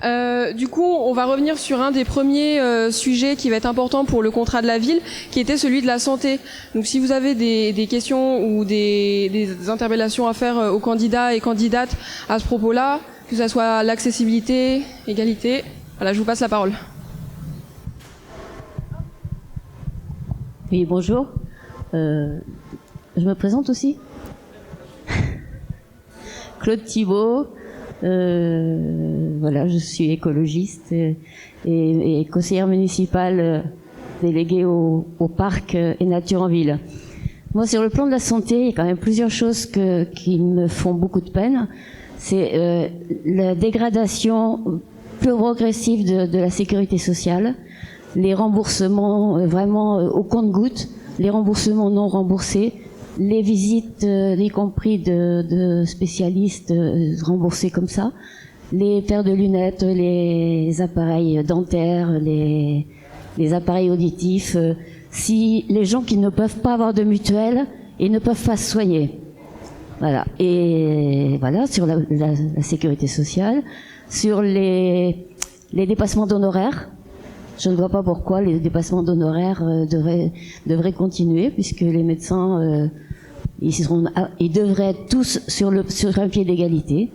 Du coup, on va revenir sur un des premiers sujets qui va être important pour le contrat de la ville, qui était celui de la santé. Donc si vous avez des questions ou des interpellations à faire aux candidats et candidates à ce propos-là, que ce soit l'accessibilité, égalité, voilà, je vous passe la parole. Oui, bonjour. Je me présente aussi. Claude Thibault. Voilà, je suis écologiste et conseillère municipale déléguée au parc et nature en ville. Moi, sur le plan de la santé, il y a quand même plusieurs choses qui me font beaucoup de peine. C'est la dégradation progressive de la sécurité sociale, les remboursements vraiment au compte-gouttes, les remboursements non remboursés, les visites, y compris de spécialistes remboursés comme ça, les paires de lunettes, les appareils dentaires, les appareils auditifs, si les gens qui ne peuvent pas avoir de mutuelle et ne peuvent pas se soigner. Voilà. Et voilà, sur la sécurité sociale, sur les dépassements d'honoraires. Je ne vois pas pourquoi les dépassements d'honoraires devraient continuer, puisque les médecins ils devraient être tous sur un pied d'égalité.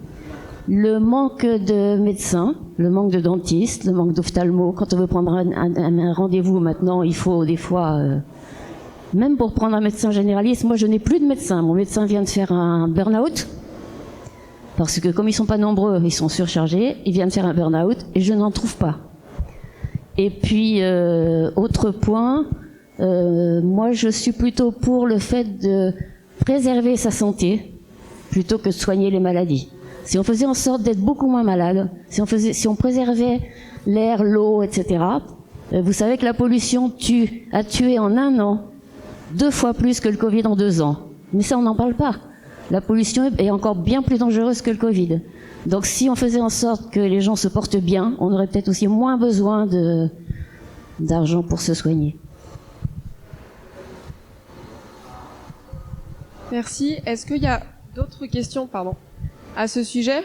Le manque de médecins, le manque de dentistes, le manque d'ophtalmo. Quand on veut prendre un rendez-vous maintenant, il faut des fois, même pour prendre un médecin généraliste, moi je n'ai plus de médecin. Mon médecin vient de faire un burn-out, parce que comme ils sont pas nombreux, ils sont surchargés. Il vient de faire un burn-out et je n'en trouve pas. Et puis, autre point, moi je suis plutôt pour le fait de préserver sa santé plutôt que de soigner les maladies. Si on faisait en sorte d'être beaucoup moins malade, si on préservait l'air, l'eau, etc., vous savez que la pollution a tué en 1 an 2 fois plus que le Covid en 2 ans. Mais ça, on n'en parle pas. La pollution est encore bien plus dangereuse que le Covid. Donc si on faisait en sorte que les gens se portent bien, on aurait peut-être aussi moins besoin d'argent pour se soigner. Merci. Est-ce qu'il y a d'autres questions, à ce sujet?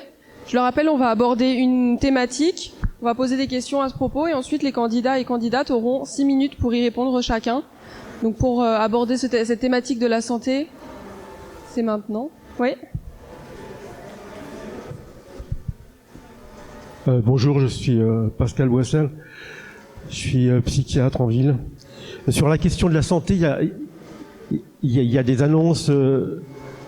Je le rappelle, on va aborder une thématique, on va poser des questions à ce propos et ensuite les candidats et candidates auront 6 minutes pour y répondre chacun. Donc pour aborder cette thématique de la santé, c'est maintenant. Oui. Bonjour, je suis Pascal Boissel, je suis psychiatre en ville. Sur la question de la santé, il y a des annonces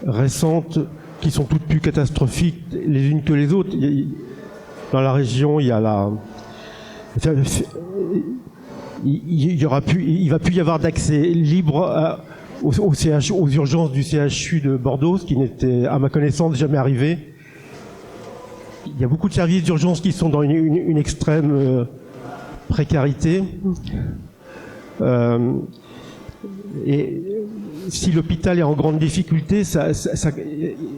récentes qui sont toutes plus catastrophiques les unes que les autres. Dans la région, il va plus y avoir d'accès libre aux urgences du CHU de Bordeaux, ce qui n'était, à ma connaissance, jamais arrivé. Il y a beaucoup de services d'urgence qui sont dans une extrême précarité. Et si l'hôpital est en grande difficulté,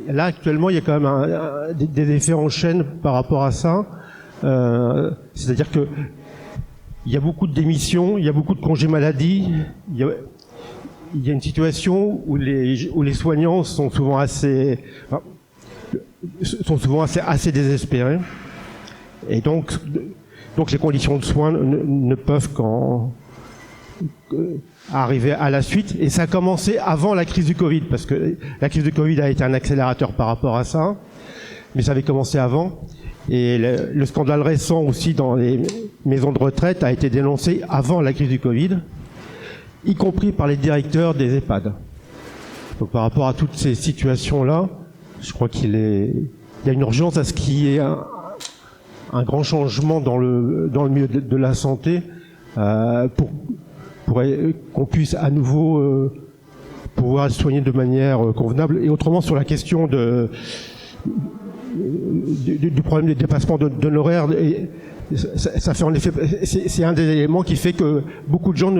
là actuellement il y a quand même des effets en chaîne par rapport à ça. C'est-à-dire que il y a beaucoup de démissions, il y a beaucoup de congés maladie. Il y a une situation où les soignants sont souvent assez désespérés, et donc les conditions de soins ne peuvent arriver à la suite. Et ça a commencé avant la crise du Covid, parce que la crise du Covid a été un accélérateur par rapport à ça, mais ça avait commencé avant. Et le scandale récent aussi dans les maisons de retraite a été dénoncé avant la crise du Covid, y compris par les directeurs des EHPAD. Donc par rapport à toutes ces situations-là, je crois qu'il y a une urgence à ce qu'il y ait un grand changement dans le milieu de la santé pour qu'on puisse à nouveau pouvoir se soigner de manière convenable. Et autrement, sur la question du problème des dépassements d'honoraires, ça fait en effet, c'est un des éléments qui fait que beaucoup de gens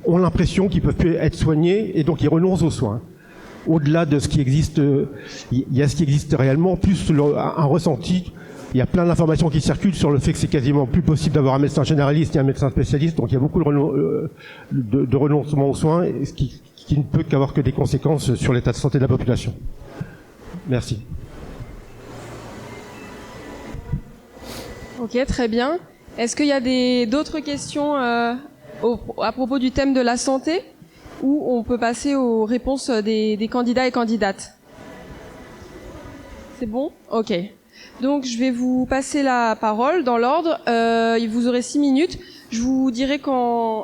ont l'impression qu'ils peuvent plus être soignés et donc ils renoncent aux soins. Au-delà de ce qui existe, il y a ce qui existe réellement, plus un ressenti. Il y a plein d'informations qui circulent sur le fait que c'est quasiment plus possible d'avoir un médecin généraliste et un médecin spécialiste, donc il y a beaucoup de renoncement aux soins, ce qui ne peut qu'avoir que des conséquences sur l'état de santé de la population. Merci. Ok, très bien. Est-ce qu'il y a d'autres questions à propos du thème de la santé, ou on peut passer aux réponses des candidats et candidates? C'est bon? Ok. Donc je vais vous passer la parole dans l'ordre. Vous aurez 6 minutes. Je vous dirai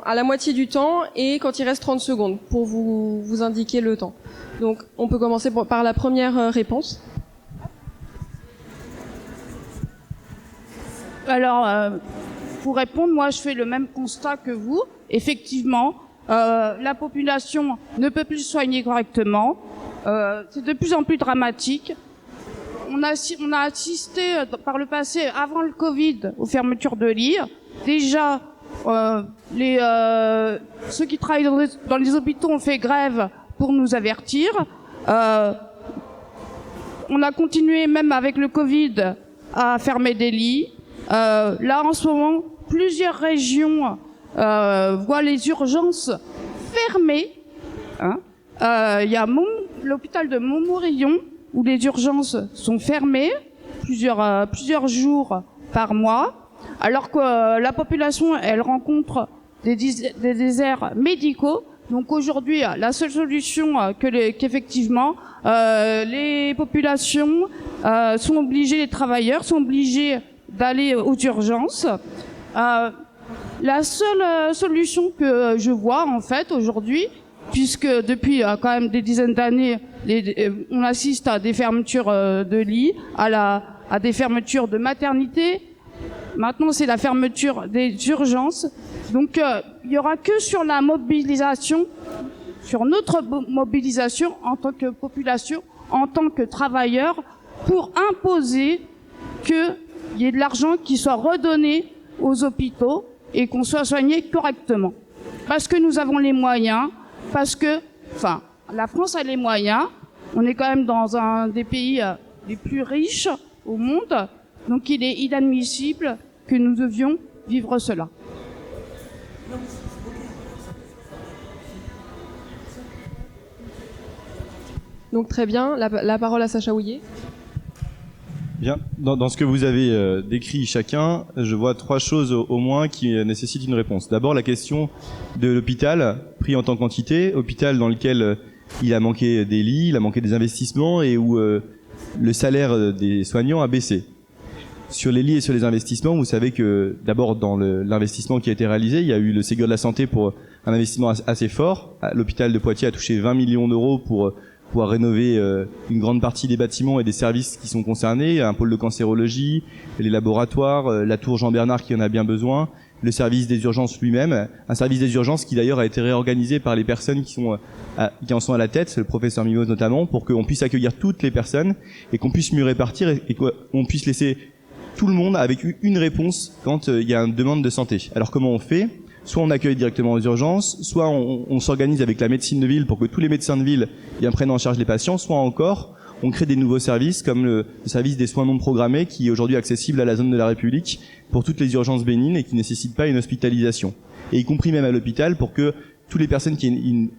à la moitié du temps et quand il reste 30 secondes pour vous indiquer le temps. Donc on peut commencer par la première réponse. Alors, pour répondre, moi je fais le même constat que vous. Effectivement, la population ne peut plus soigner correctement. C'est de plus en plus dramatique. On a assisté par le passé, avant le Covid, aux fermetures de lits. Déjà, ceux qui travaillent dans les hôpitaux ont fait grève pour nous avertir. On a continué même avec le Covid à fermer des lits. Là, en ce moment, plusieurs régions voient les urgences fermées. Il y a l'hôpital de Montmorillon où les urgences sont fermées plusieurs jours par mois, alors que la population, elle rencontre des déserts médicaux. Donc aujourd'hui, la seule solution qu'effectivement les populations sont obligées, les travailleurs sont obligés d'aller aux urgences. La seule solution que je vois en fait aujourd'hui, puisque depuis quand même des dizaines d'années, on assiste à des fermetures de lits, à des fermetures de maternité. Maintenant, c'est la fermeture des urgences. Donc, il y aura que sur la mobilisation, sur notre mobilisation en tant que population, en tant que travailleurs, pour imposer qu'il y ait de l'argent qui soit redonné aux hôpitaux et qu'on soit soigné correctement. Parce que nous avons les moyens, la France a les moyens. On est quand même dans un des pays les plus riches au monde. Donc il est inadmissible que nous devions vivre cela. Donc très bien, la parole à Sacha Houillet. Bien. Dans ce que vous avez décrit chacun, je vois 3 choses au moins qui nécessitent une réponse. D'abord, la question de l'hôpital, pris en tant qu'entité, hôpital dans lequel il a manqué des lits, il a manqué des investissements et où le salaire des soignants a baissé. Sur les lits et sur les investissements, vous savez que d'abord dans l'investissement qui a été réalisé, il y a eu le Ségur de la Santé pour un investissement assez fort. L'hôpital de Poitiers a touché 20 millions d'euros pour pouvoir rénover une grande partie des bâtiments et des services qui sont concernés, un pôle de cancérologie, les laboratoires, la tour Jean-Bernard qui en a bien besoin, le service des urgences lui-même, un service des urgences qui d'ailleurs a été réorganisé par les personnes qui en sont à la tête, le professeur Mimose notamment, pour qu'on puisse accueillir toutes les personnes et qu'on puisse mieux répartir et qu'on puisse laisser tout le monde avec une réponse quand il y a une demande de santé. Alors comment on fait ? Soit on accueille directement aux urgences, soit on s'organise avec la médecine de ville pour que tous les médecins de ville prennent en charge les patients, soit encore on crée des nouveaux services comme le service des soins non programmés qui est aujourd'hui accessible à la zone de la République pour toutes les urgences bénignes et qui ne nécessitent pas une hospitalisation. Et y compris même à l'hôpital pour que toutes les personnes qui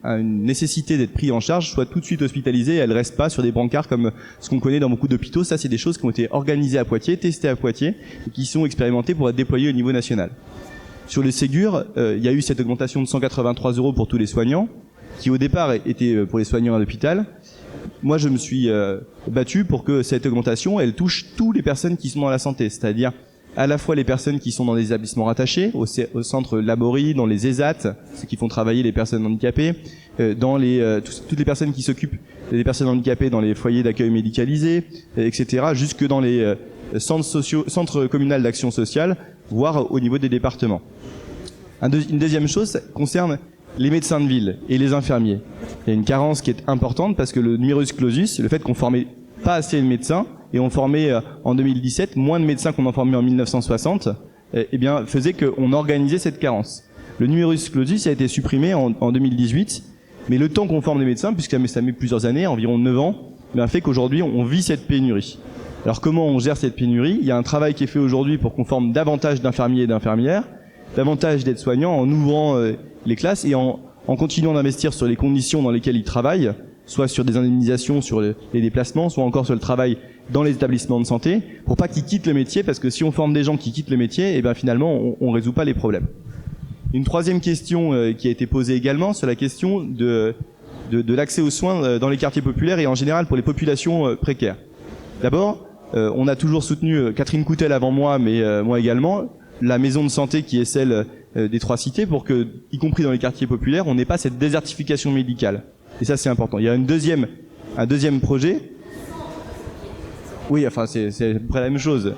ont une nécessité d'être prises en charge soient tout de suite hospitalisées et elles restent pas sur des brancards comme ce qu'on connaît dans beaucoup d'hôpitaux. Ça, c'est des choses qui ont été organisées à Poitiers, testées à Poitiers et qui sont expérimentées pour être déployées au niveau national. Sur le Ségur, il y a eu cette augmentation de 183 € pour tous les soignants, qui au départ était pour les soignants à l'hôpital. Moi, je me suis battu pour que cette augmentation, elle touche toutes les personnes qui sont dans la santé, c'est-à-dire à la fois les personnes qui sont dans des établissements rattachés, au centre Laborie, dans les ESAT, ceux qui font travailler les personnes handicapées, dans toutes les personnes qui s'occupent des personnes handicapées dans les foyers d'accueil médicalisés, etc., jusque dans les centres communaux d'action sociale, voire au niveau des départements. Une deuxième chose concerne les médecins de ville et les infirmiers. Il y a une carence qui est importante parce que le numerus clausus, le fait qu'on formait pas assez de médecins, et on formait en 2017 moins de médecins qu'on en formait en 1960, faisait qu'on organisait cette carence. Le numerus clausus a été supprimé en 2018, mais le temps qu'on forme des médecins, puisque ça met plusieurs années, environ 9 ans, fait qu'aujourd'hui on vit cette pénurie. Alors comment on gère cette pénurie ? Il y a un travail qui est fait aujourd'hui pour qu'on forme davantage d'infirmiers et d'infirmières, davantage d'aides-soignants en ouvrant les classes et en continuant d'investir sur les conditions dans lesquelles ils travaillent, soit sur des indemnisations sur les déplacements, soit encore sur le travail dans les établissements de santé pour pas qu'ils quittent le métier, parce que si on forme des gens qui quittent le métier, et ben finalement on résout pas les problèmes. Une troisième question qui a été posée également sur la question de l'accès aux soins dans les quartiers populaires et en général pour les populations précaires. D'abord, on a toujours soutenu, Catherine Coutel avant moi, mais moi également, la maison de santé qui est celle des Trois Cités pour que, y compris dans les quartiers populaires, on n'ait pas cette désertification médicale. Et ça, c'est important. Il y a un deuxième projet. Oui, enfin, c'est à peu près la même chose.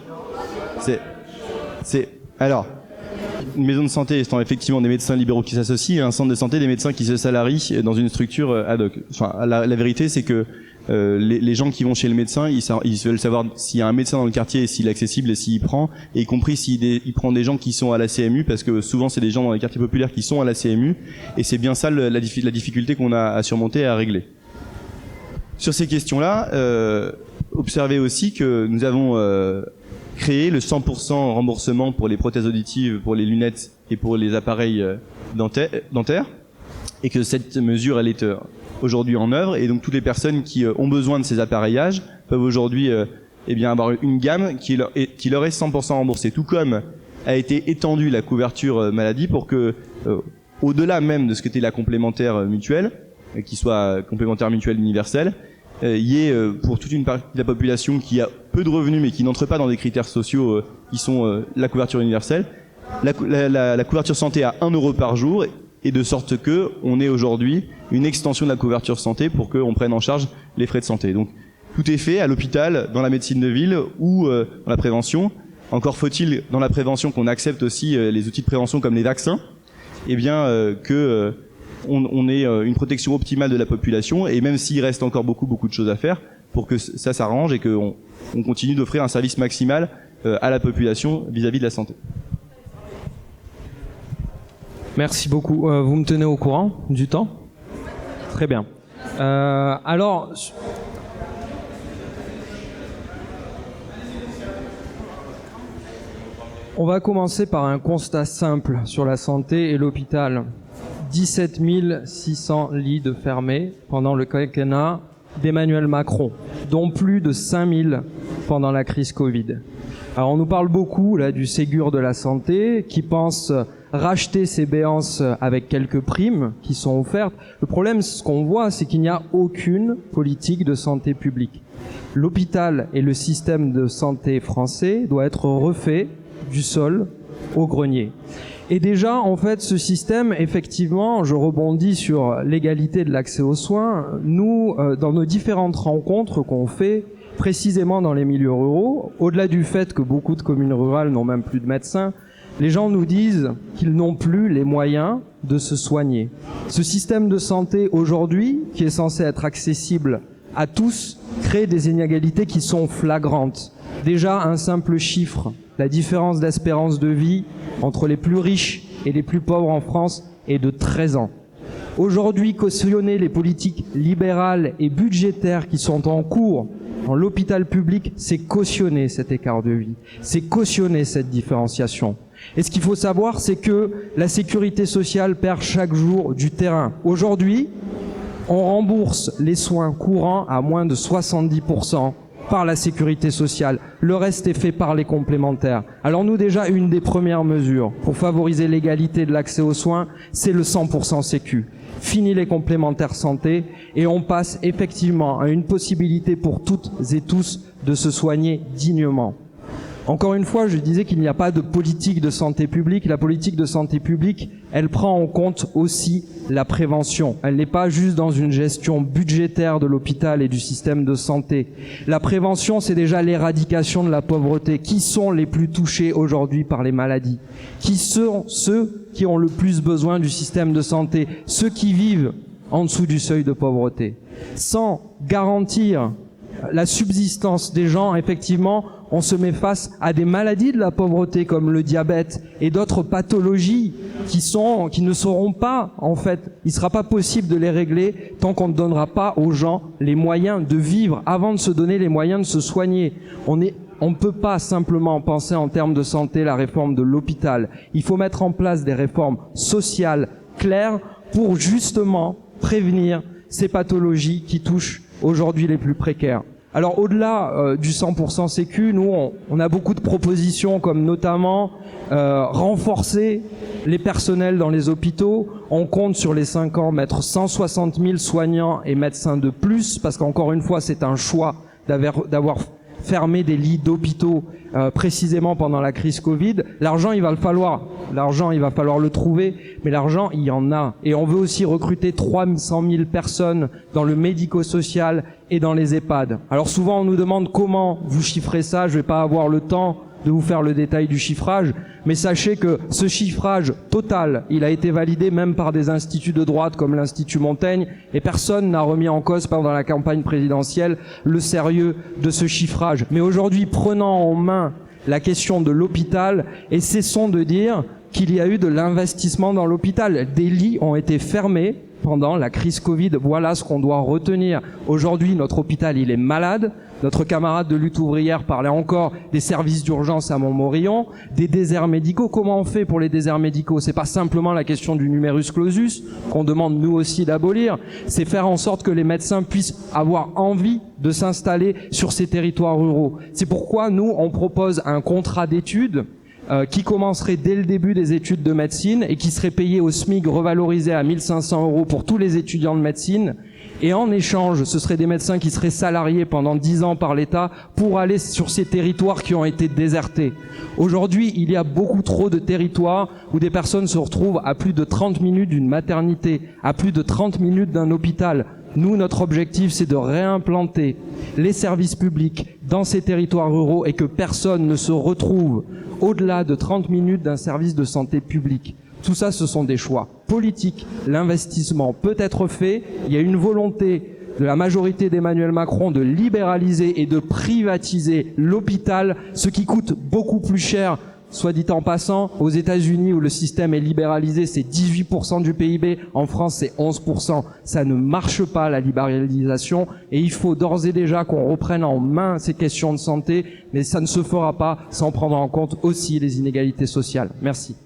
Alors, une maison de santé étant effectivement des médecins libéraux qui s'associent, et un centre de santé des médecins qui se salarient dans une structure ad hoc. Enfin, la vérité, c'est que les gens qui vont chez le médecin, ils veulent savoir s'il y a un médecin dans le quartier et s'il est accessible et s'il prend, et y compris s'il prend des gens qui sont à la CMU, parce que souvent c'est des gens dans les quartiers populaires qui sont à la CMU, et c'est bien ça la difficulté qu'on a à surmonter et à régler. Sur ces questions-là, observez aussi que nous avons créé le 100% remboursement pour les prothèses auditives, pour les lunettes et pour les appareils dentaires, et que cette mesure, elle est aujourd'hui en œuvre, et donc toutes les personnes qui ont besoin de ces appareillages peuvent aujourd'hui avoir une gamme qui leur est 100% remboursée, tout comme a été étendue la couverture maladie pour que au-delà même de ce qu'était la complémentaire mutuelle, qui soit complémentaire mutuelle universelle, il y ait pour toute une partie de la population qui a peu de revenus mais qui n'entre pas dans des critères sociaux qui sont la couverture universelle, la couverture santé à 1 euro par jour, et de sorte que on ait aujourd'hui une extension de la couverture santé pour qu'on prenne en charge les frais de santé. Donc tout est fait à l'hôpital, dans la médecine de ville ou dans la prévention. Encore faut-il dans la prévention qu'on accepte aussi les outils de prévention comme les vaccins, et bien que on ait une protection optimale de la population, et même s'il reste encore beaucoup de choses à faire pour que ça s'arrange et qu'on continue d'offrir un service maximal à la population vis-à-vis de la santé. Merci beaucoup. Vous me tenez au courant du temps ? Très bien. Alors, on va commencer par un constat simple sur la santé et l'hôpital. 17 600 lits de fermés pendant le quinquennat d'Emmanuel Macron, dont plus de 5 000 pendant la crise Covid. Alors on nous parle beaucoup là du Ségur de la santé qui pense racheter ces béances avec quelques primes qui sont offertes. Le problème, ce qu'on voit, c'est qu'il n'y a aucune politique de santé publique. L'hôpital et le système de santé français doit être refait du sol au grenier. Et déjà, en fait, ce système, effectivement, je rebondis sur l'égalité de l'accès aux soins. Nous, dans nos différentes rencontres qu'on fait, précisément dans les milieux ruraux, au-delà du fait que beaucoup de communes rurales n'ont même plus de médecins, les gens nous disent qu'ils n'ont plus les moyens de se soigner. Ce système de santé, aujourd'hui, qui est censé être accessible à tous, crée des inégalités qui sont flagrantes. Déjà, un simple chiffre, la différence d'espérance de vie entre les plus riches et les plus pauvres en France est de 13 ans. Aujourd'hui, cautionner les politiques libérales et budgétaires qui sont en cours dans l'hôpital public, c'est cautionner cet écart de vie, c'est cautionner cette différenciation. Et ce qu'il faut savoir, c'est que la sécurité sociale perd chaque jour du terrain. Aujourd'hui, on rembourse les soins courants à moins de 70% par la sécurité sociale. Le reste est fait par les complémentaires. Alors nous, déjà, une des premières mesures pour favoriser l'égalité de l'accès aux soins, c'est le 100% sécu. Fini les complémentaires santé et on passe effectivement à une possibilité pour toutes et tous de se soigner dignement. Encore une fois, je disais qu'il n'y a pas de politique de santé publique. La politique de santé publique, elle prend en compte aussi la prévention. Elle n'est pas juste dans une gestion budgétaire de l'hôpital et du système de santé. La prévention, c'est déjà l'éradication de la pauvreté. Qui sont les plus touchés aujourd'hui par les maladies? Qui sont ceux qui ont le plus besoin du système de santé? Ceux qui vivent en dessous du seuil de pauvreté. Sans garantir la subsistance des gens, effectivement, on se met face à des maladies de la pauvreté comme le diabète et d'autres pathologies qui ne seront pas, en fait, il sera pas possible de les régler tant qu'on ne donnera pas aux gens les moyens de vivre avant de se donner les moyens de se soigner. On ne peut pas simplement penser en termes de santé la réforme de l'hôpital. Il faut mettre en place des réformes sociales claires pour justement prévenir ces pathologies qui touchent aujourd'hui les plus précaires. Alors au-delà du 100% sécu, nous on a beaucoup de propositions, comme notamment renforcer les personnels dans les hôpitaux. On compte sur les 5 ans mettre 160 000 soignants et médecins de plus, parce qu'encore une fois c'est un choix d'avoir fermé des lits d'hôpitaux précisément pendant la crise Covid. L'argent il va falloir le trouver, mais l'argent il y en a. Et on veut aussi recruter 300 000 personnes dans le médico-social et dans les EHPAD. Alors souvent on nous demande comment vous chiffrez ça, je vais pas avoir le temps de vous faire le détail du chiffrage, mais sachez que ce chiffrage total, il a été validé même par des instituts de droite comme l'Institut Montaigne, et personne n'a remis en cause pendant la campagne présidentielle le sérieux de ce chiffrage. Mais aujourd'hui, prenons en main la question de l'hôpital et cessons de dire qu'il y a eu de l'investissement dans l'hôpital. Des lits ont été fermés pendant la crise Covid. Voilà ce qu'on doit retenir. Aujourd'hui, notre hôpital, il est malade. Notre camarade de lutte ouvrière parlait encore des services d'urgence à Montmorillon, des déserts médicaux. Comment on fait pour les déserts médicaux? C'est pas simplement la question du numerus clausus qu'on demande nous aussi d'abolir. C'est faire en sorte que les médecins puissent avoir envie de s'installer sur ces territoires ruraux. C'est pourquoi nous, on propose un contrat d'études qui commencerait dès le début des études de médecine et qui serait payé au SMIC revalorisé à 1 500 € pour tous les étudiants de médecine. Et en échange, ce seraient des médecins qui seraient salariés pendant 10 ans par l'État pour aller sur ces territoires qui ont été désertés. Aujourd'hui, il y a beaucoup trop de territoires où des personnes se retrouvent à plus de 30 minutes d'une maternité, à plus de 30 minutes d'un hôpital. Nous, notre objectif, c'est de réimplanter les services publics dans ces territoires ruraux et que personne ne se retrouve au-delà de 30 minutes d'un service de santé public. Tout ça, ce sont des choix politiques. L'investissement peut être fait. Il y a une volonté de la majorité d'Emmanuel Macron de libéraliser et de privatiser l'hôpital, ce qui coûte beaucoup plus cher. Soit dit en passant, aux États-Unis où le système est libéralisé, c'est 18% du PIB. En France, c'est 11%. Ça ne marche pas, la libéralisation. Et il faut d'ores et déjà qu'on reprenne en main ces questions de santé. Mais ça ne se fera pas sans prendre en compte aussi les inégalités sociales. Merci.